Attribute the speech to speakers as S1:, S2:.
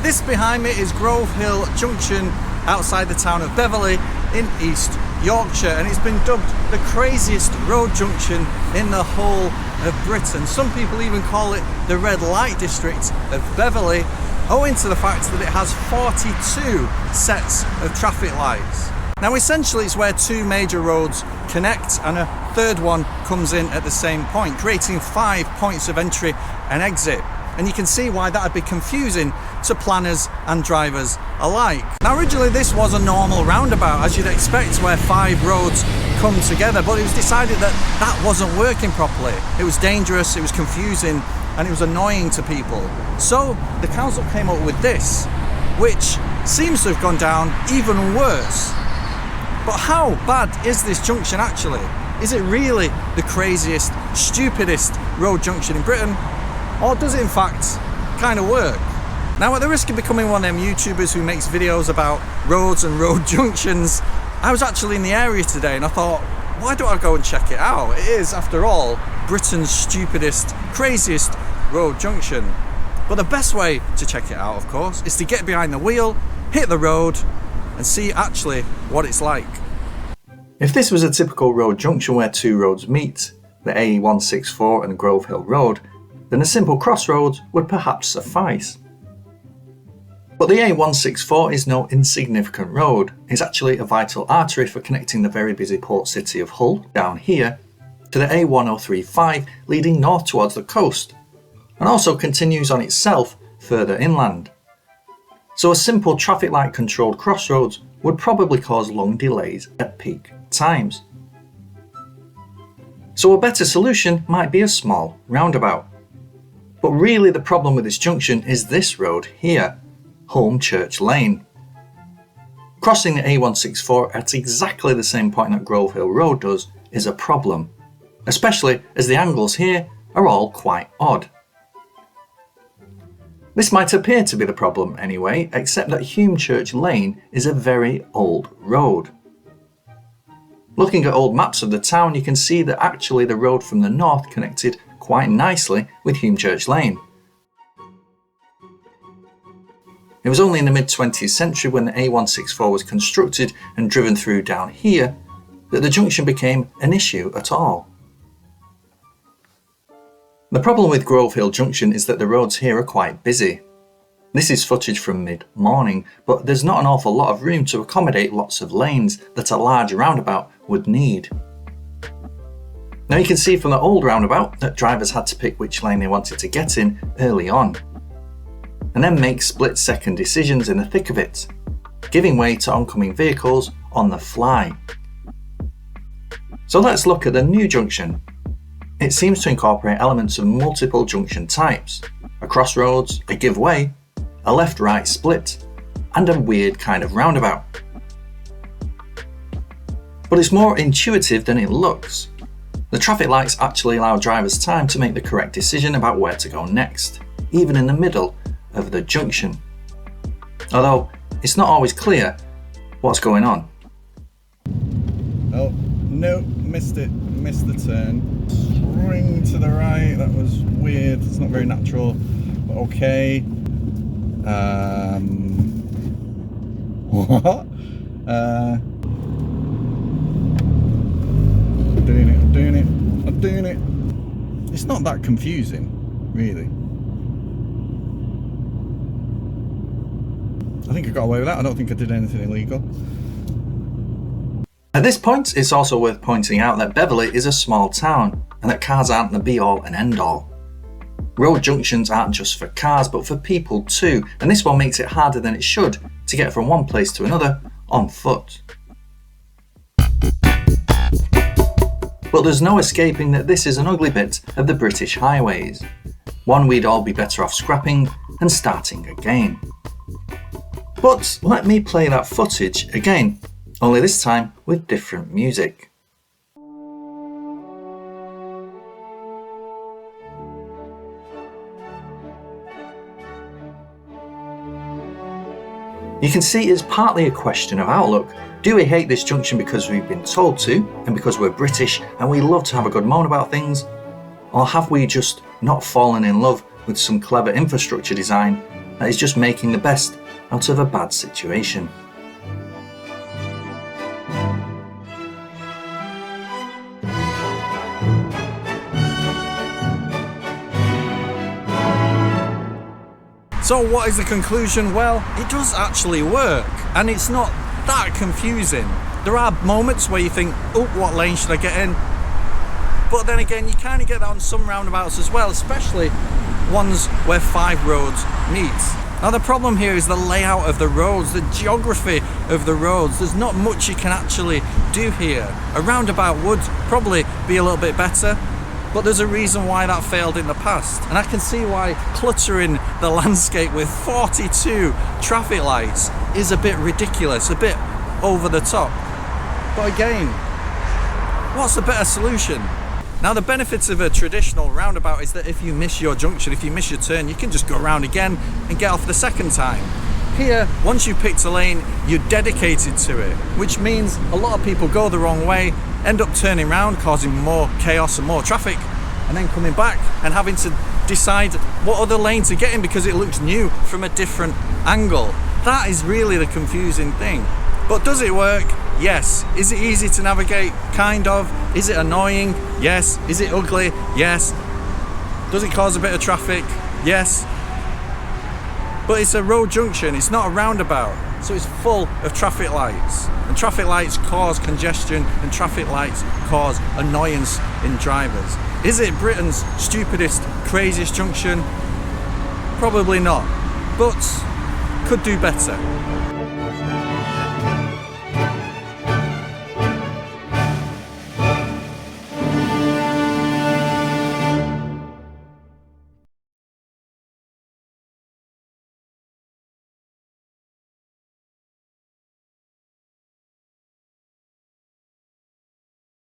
S1: This behind me is Grovehill Junction outside the town of Beverley in East Yorkshire, and it's been dubbed the craziest road junction in the whole of Britain. Some people even call it the red light district of Beverley, owing to the fact that it has 42 sets of traffic lights. Now essentially it's where two major roads connect and a third one comes in at the same point, creating 5 points of entry and exit. And you can see why that would be confusing to planners and drivers alike. Now originally this was a normal roundabout, as you'd expect, where 5 roads come together, but it was decided that that wasn't working properly. It was dangerous, it was confusing, and it was annoying to people. So the council came up with this, which seems to have gone down even worse. But how bad is this junction actually? Is it really the craziest, stupidest road junction in Britain? Or does it in fact kind of work? Now, at the risk of becoming one of them YouTubers who makes videos about roads and road junctions, I was actually in the area today and I thought, why don't I go and check it out? It is, after all, Britain's stupidest, craziest road junction. But the best way to check it out, of course, is to get behind the wheel, hit the road, and see actually what it's like. If this was a typical road junction where two roads meet, the A164 and Grovehill Road, then a simple crossroads would perhaps suffice. But the A164 is no insignificant road. It's actually a vital artery for connecting the very busy port city of Hull, down here, to the A1035 leading north towards the coast, and also continues on itself further inland. So a simple traffic light controlled crossroads would probably cause long delays at peak times. So a better solution might be a small roundabout. But really the problem with this junction is this road here, Holme Church Lane. Crossing the A164 at exactly the same point that Grovehill Road does is a problem, especially as the angles here are all quite odd. This might appear to be the problem anyway, except that Holme Church Lane is a very old road. Looking at old maps of the town, you can see that actually the road from the north connected quite nicely with Holme Church Lane. It was only in the mid-20th century, when the A164 was constructed and driven through down here, that the junction became an issue at all. The problem with Grovehill Junction is that the roads here are quite busy. This is footage from mid-morning, but there's not an awful lot of room to accommodate lots of lanes that a large roundabout would need. Now you can see from the old roundabout that drivers had to pick which lane they wanted to get in early on, and then make split-second decisions in the thick of it, giving way to oncoming vehicles on the fly. So let's look at the new junction. It seems to incorporate elements of multiple junction types, a crossroads, a give way, a left-right split, and a weird kind of roundabout. But it's more intuitive than it looks. The traffic lights actually allow drivers time to make the correct decision about where to go next, even in the middle of the junction. Although it's not always clear what's going on. Oh, no, missed it, missed the turn. Swing to the right, that was weird, it's not very natural, but okay. What? I'm doing it. It's not that confusing, really. I think I got away with that. I don't think I did anything illegal.
S2: At this point, it's also worth pointing out that Beverley is a small town, and that cars aren't the be-all and end-all. Road junctions aren't just for cars, but for people too, and this one makes it harder than it should to get from one place to another on foot. But there's no escaping that this is an ugly bit of the British highways, one we'd all be better off scrapping and starting again. But let me play that footage again, only this time with different music. You can see it's partly a question of outlook. Do we hate this junction because we've been told to, and because we're British and we love to have a good moan about things? Or have we just not fallen in love with some clever infrastructure design that is just making the best out of a bad situation.
S1: So what is the conclusion? Well, it does actually work, and it's not that confusing. There are moments where you think, oh, what lane should I get in? But then again, you kind of get that on some roundabouts as well, especially ones where 5 roads meet. Now the problem here is the layout of the roads, the geography of the roads. There's not much you can actually do here. A roundabout would probably be a little bit better, but there's a reason why that failed in the past. And I can see why cluttering the landscape with 42 traffic lights is a bit ridiculous, a bit over the top. But again, what's the better solution? Now the benefits of a traditional roundabout is that if you miss your junction, if you miss your turn, you can just go around again and get off the second time. Here, once you've picked a lane, you're dedicated to it, which means a lot of people go the wrong way, end up turning around, causing more chaos and more traffic, and then coming back and having to decide what other lane to get in because it looks new from a different angle. That is really the confusing thing. But does it work? Yes. Is it easy to navigate? Kind of. Is it annoying? Yes. Is it ugly? Yes. Does it cause a bit of traffic? Yes. But it's a road junction, it's not a roundabout, so it's full of traffic lights. And traffic lights cause congestion, and traffic lights cause annoyance in drivers. Is it Britain's stupidest, craziest junction? Probably not, but could do better.